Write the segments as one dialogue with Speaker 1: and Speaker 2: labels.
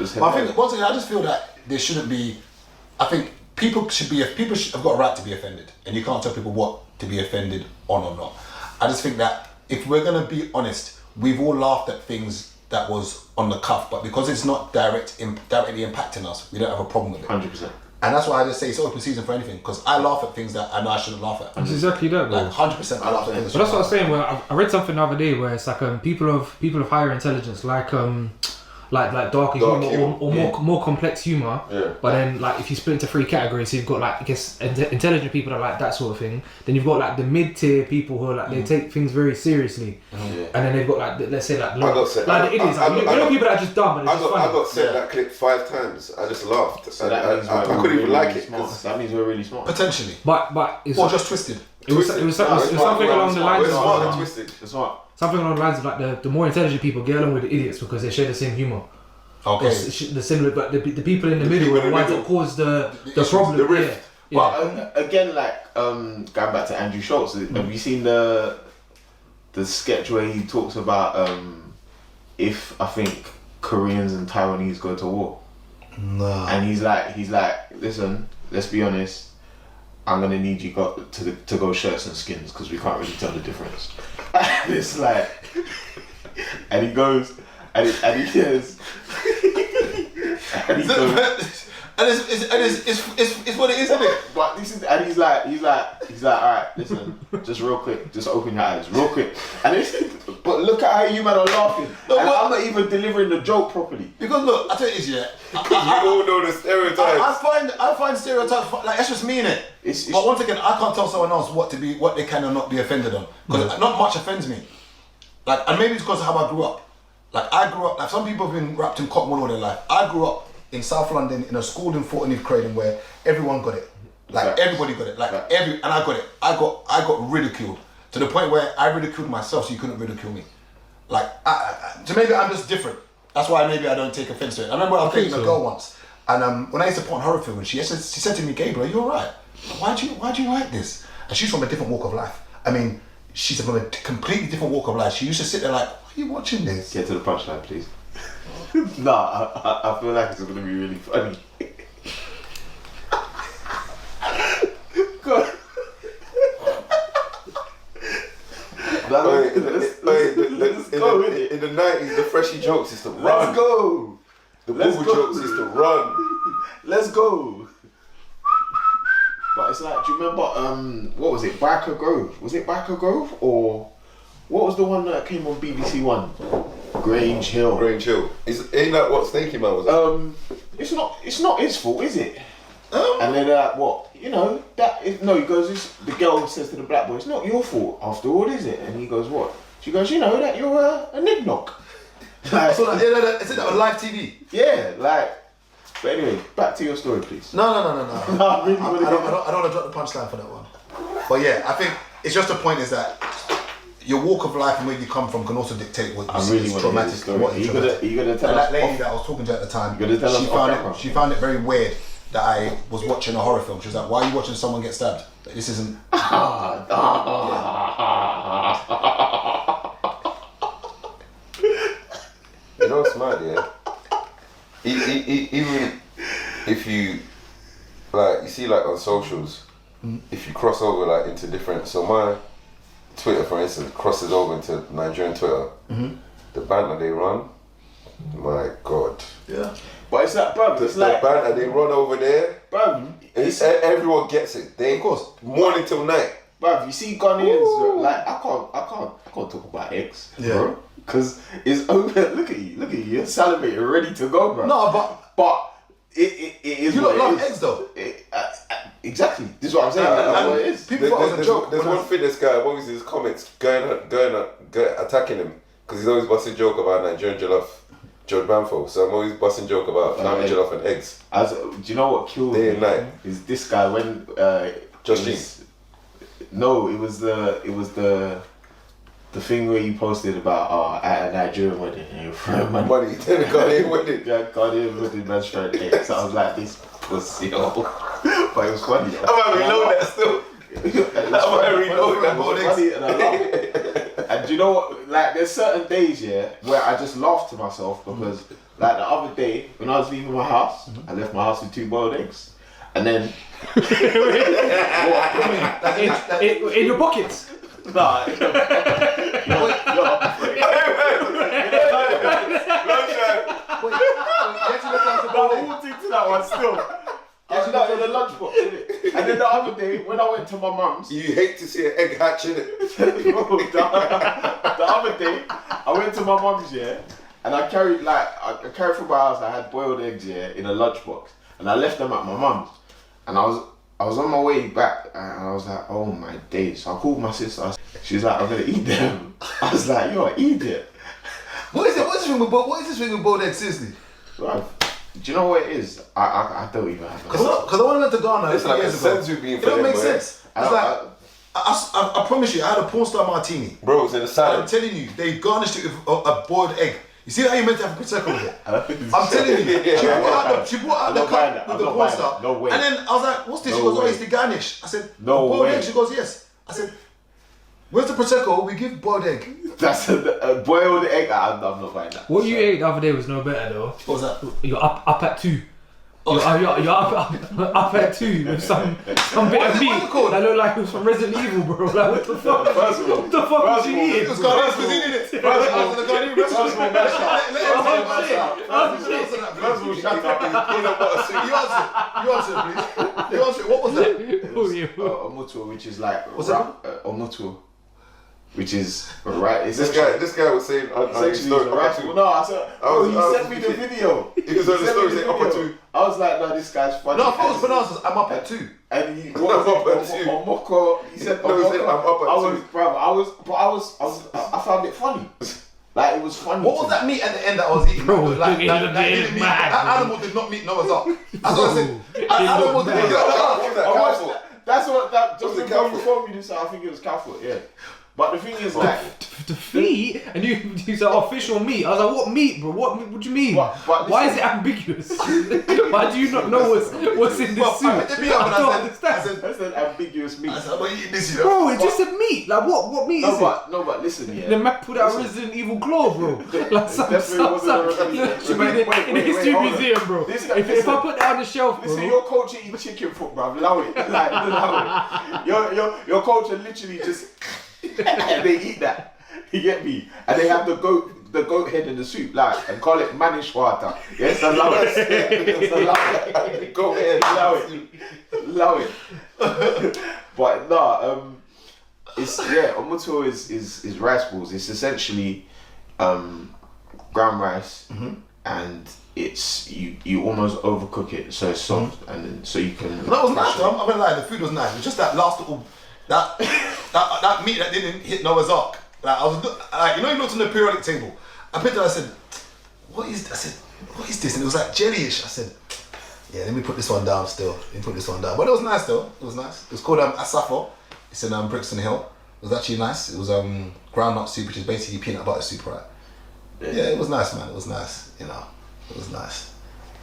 Speaker 1: was.
Speaker 2: But I think once again, I just feel that there shouldn't be. I think people have got a right to be offended, and you can't tell people what to be offended on or not. I just think that if we're gonna be honest, we've all laughed at things that was on the cuff, but because it's not directly impacting us, we don't have a problem with it.
Speaker 1: 100%.
Speaker 2: And that's why I just say it's open season for anything, because I laugh at things that I know I shouldn't laugh at.
Speaker 3: That's exactly that, bro.
Speaker 2: Like 100%, I laugh at things.
Speaker 3: But that's what I was saying. Where I read something the other day where it's like people of higher intelligence, like darker humor or more complex humor.
Speaker 1: Yeah.
Speaker 3: But then like if you split into three categories, so you've got like I guess intelligent people that like that sort of thing. Then you've got like the mid tier people who are like they take things very seriously. And then they've got like let's say like the idiots. You know people that are just dumb and it's just funny.
Speaker 4: I got sent that clip 5 times. I just laughed.
Speaker 1: So that means
Speaker 4: I couldn't even like it.
Speaker 1: That means we're really smart.
Speaker 2: Potentially.
Speaker 3: But it's
Speaker 2: or just twisted.
Speaker 3: It was something along the lines of
Speaker 4: twisted.
Speaker 1: Smart.
Speaker 3: something along the lines of like the more intelligent people get along with the idiots because they share the same humor.
Speaker 2: Okay.
Speaker 3: The similar, but the people in the middle are the ones that cause the problem.
Speaker 4: The rift.
Speaker 3: Yeah.
Speaker 1: But again, like going back to Andrew Schultz, have you seen the sketch where he talks about if I think Koreans and Taiwanese go to war?
Speaker 2: No.
Speaker 1: And he's like, listen, let's be honest. I'm gonna need you to go shirts and skins because we can't really tell the difference. And it's like, and he goes, and he says, and he goes.
Speaker 2: And it's what it is, isn't it?
Speaker 1: But this is, and he's like, all right, listen, just real quick, just open your eyes, real quick. And it's, but look at how you man are laughing.
Speaker 2: No,
Speaker 1: and
Speaker 2: what?
Speaker 1: I'm not even delivering the joke properly.
Speaker 2: Because look, I tell you this, yeah.
Speaker 4: You all know the stereotypes.
Speaker 2: I find stereotypes like that's just me in it. But once again, I can't tell someone else what they can or not be offended on because not much offends me. Like, and maybe it's because of how I grew up. Like I grew up. Like some people have been wrapped in cotton wool all their life. I grew up in South London in a school in Fort Neath Craydon where everyone got it. Like everybody got it. Like and I got it. I got ridiculed to the point where I ridiculed myself, so you couldn't ridicule me. Like, so maybe I'm just different. That's why maybe I don't take offense to it. I remember I was dating a girl once, and when I used to put on horror films, she said to me, "Gabriel, are you alright? Why do you like this?" And she's from a different walk of life. I mean, she's from a completely different walk of life. She used to sit there like, "Why are you watching this?"
Speaker 1: Get to the punchline, please. Nah, I feel like it's gonna be really funny. God. Let's go with it.
Speaker 4: In the 90s, the freshie jokes used to run.
Speaker 1: Let's go.
Speaker 4: The boo jokes used to run.
Speaker 1: Let's go. But it's like, do you remember, what was it, Barker Grove? Was it Barker Grove? Or what was the one that came on BBC One? Grange Hill.
Speaker 4: Ain't that what Snaky Man was?
Speaker 1: It's not his fault, is it? And then what? You know he goes. The girl says to the black boy, "It's not your fault after all, is it?" And he goes, "What?" She goes, "You know that you're a nignock."
Speaker 2: Like, so is it on live TV?
Speaker 1: Yeah, like. But anyway, back to your story, please.
Speaker 2: No.
Speaker 1: I really
Speaker 2: I don't want to drop the punchline for that one. But yeah, I think it's just the point is that your walk of life and where you come from can also dictate what you see is traumatic. What is traumatic.
Speaker 1: You gonna tell
Speaker 2: and
Speaker 1: us
Speaker 2: that lady that I was talking to at the time,
Speaker 1: she
Speaker 2: found it very weird that I was watching a horror film. She was like, "Why are you watching someone get stabbed? Like, this isn't."
Speaker 4: You know what's mad, yeah? Even if you, like, you see, like, on socials, if you cross over, like, into different, so my Twitter, for instance, crosses over into Nigerian Twitter, the banter they run, my God.
Speaker 2: Yeah.
Speaker 1: But it's like, bruv, it's like...
Speaker 4: The banter they run over there,
Speaker 1: bruv,
Speaker 4: everyone gets it. They, of course, morning till night.
Speaker 1: Bruv, you see Ghanaians, like, I can't talk about eggs, bro. Because it's open. Look at you. You're salivating, ready to go, bro.
Speaker 2: No,
Speaker 1: but it is.
Speaker 2: You
Speaker 1: what
Speaker 2: don't love
Speaker 1: it is.
Speaker 2: eggs, though.
Speaker 1: Exactly. This is what I'm saying. That's what it is.
Speaker 2: People thought it was a joke.
Speaker 4: There's one fitness guy. I'm always in his comments going attacking him because he's always busting joke about Nigerian jollof, George Banfo. So I'm always busting joke about lamb jollof and eggs.
Speaker 1: Do you know what killed
Speaker 4: Day
Speaker 1: me?
Speaker 4: and night.
Speaker 1: Is this guy when
Speaker 4: Just
Speaker 1: No, it was the thing where you posted about at a Nigerian wedding and your friend
Speaker 4: money. Then Ghanaian wedding.
Speaker 1: Yeah, Ghanaian wedding man's trying to egg. So I was like, this pussy, but it was funny.
Speaker 4: I might reload that still. I might reload that.
Speaker 1: It was funny and I laughed. And do you know what? Like, there's certain days, yeah, where I just laugh to myself because Like the other day, when I was leaving my house, I left my house with 2 boiled eggs. And then...
Speaker 3: in your pockets?
Speaker 1: Nah. I walked into that one still. I was not in the lunchbox, innit? And then the other day, when I went to my mum's...
Speaker 4: You hate to see an egg hatch, innit?
Speaker 1: The other day, I went to my mum's, yeah, and I carried from my house, I had boiled eggs, yeah, in a lunchbox. And I left them at my mum's. And I was on my way back, and I was like, oh my days. So I called my sister. She was like, I'm gonna eat them. I was like, you're an idiot.
Speaker 2: What is this thing with boiled eggs, seriously?
Speaker 1: Bruv, do you know what it is? I don't even have
Speaker 2: Because I when I went to Ghana
Speaker 4: It's like a
Speaker 2: years ago,
Speaker 4: senzu bean
Speaker 2: it
Speaker 4: for
Speaker 2: don't
Speaker 4: them,
Speaker 2: make
Speaker 4: boy.
Speaker 2: sense. It's like, I promise you, I had a porn star martini.
Speaker 4: Bro, it's in the
Speaker 2: I'm
Speaker 4: salad.
Speaker 2: telling you, they garnished it with a boiled egg. You see how you meant to have a prosecco with it? I'm telling you, she brought out the cup with the porn star.
Speaker 1: No way.
Speaker 2: And then I was like, what's this? She goes, oh, it's the garnish. I said,
Speaker 1: No
Speaker 2: boiled
Speaker 1: way.
Speaker 2: egg? She goes, yes. I said, where's the prosecco? We give boiled egg.
Speaker 1: That's a boiled egg. I'm not buying that.
Speaker 3: What you ate the other day was no better though.
Speaker 2: What was that?
Speaker 3: You're up at 2. You're up at 2 with some bit of meat that looked like it was from Resident Evil, bro. Like what the fuck?
Speaker 1: First of all,
Speaker 3: What the fuck was you eating?
Speaker 2: It was Ghanaian cuisine, innit?
Speaker 1: First of all, shut up.
Speaker 2: You answer, please. You answer. What was that?
Speaker 3: Oh, yeah.
Speaker 1: Omutu, which is like
Speaker 2: What's that?
Speaker 1: Omutu, which is right.
Speaker 4: This guy was saying,
Speaker 1: No, I said, he sent me the video.
Speaker 4: He was on the story saying, upper 2.
Speaker 1: I was like, no, this guy's funny.
Speaker 2: No, I thought it was bananas. I'm up at 2.
Speaker 1: And he, what was it? Omoko. He said,
Speaker 4: No, he said, I'm up at 2.
Speaker 1: I found it funny. Like, it was funny.
Speaker 2: What was that meat at the end that I was eating?
Speaker 3: Bro,
Speaker 2: like,
Speaker 3: it
Speaker 2: that
Speaker 3: is mad,
Speaker 2: that animal did not meet Noah's Ark. That's what I said. Animal did not meet Noah's Ark.
Speaker 1: That's what that. Just
Speaker 4: Was it
Speaker 1: before
Speaker 4: cow
Speaker 1: you
Speaker 4: foot?
Speaker 1: told me this, I think it was cow foot, yeah. But the thing is, like,
Speaker 3: The feet? And you said official meat. I was like, what meat, bro? What do you mean?
Speaker 1: But
Speaker 3: Why is it ambiguous? Why do you not know what's in this suit?
Speaker 2: I picked the meat up and
Speaker 3: don't
Speaker 2: I
Speaker 3: understand.
Speaker 1: that's an ambiguous meat.
Speaker 2: I said, I'm not eating this, you know.
Speaker 3: Bro, it just said meat. Like what meat is it?
Speaker 1: No, but listen, yeah.
Speaker 3: The Mac put out Resident Evil claw, bro. Like some should be in the history museum, bro. If I put that on the shelf, bro.
Speaker 1: Listen, your culture eat chicken foot, bruv. Allow it. Like, allow it. Your culture literally just they eat that. You get me? And they have the goat head in the soup, like, and call it manish water. Yes, allow it. Yes, allow it. Goat head, allow it. But no, it's omuto is rice balls. It's essentially ground rice, and it's you almost overcook it so it's soft, and then so you can.
Speaker 2: That was nice. I'm gonna lie, the food was nice. It was just that last little that meat that didn't hit Noah's Ark. Like I was like, you looked on the periodic table. I picked it. I said, what is this? And it was like jellyish. I said, yeah, let me put this one down still. But it was nice though. It was nice. It was called asafo. It's in Brixton Hill. It was actually nice. It was groundnut soup, which is basically peanut butter soup, right? Yeah, it was nice, man. It was nice. It was nice.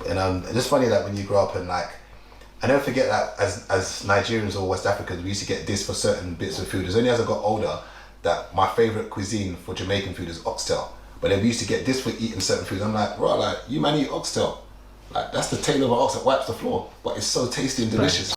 Speaker 2: And it's just funny that when you grow up and like, I never forget that as Nigerians or West Africans, we used to get this for certain bits of food. It's only as I got older that my favourite cuisine for Jamaican food is oxtail. But then we used to get this for eating certain foods. I'm like, right, like, you man eat oxtail. Like, that's the tail of an ox that wipes the floor. But it's so tasty and delicious.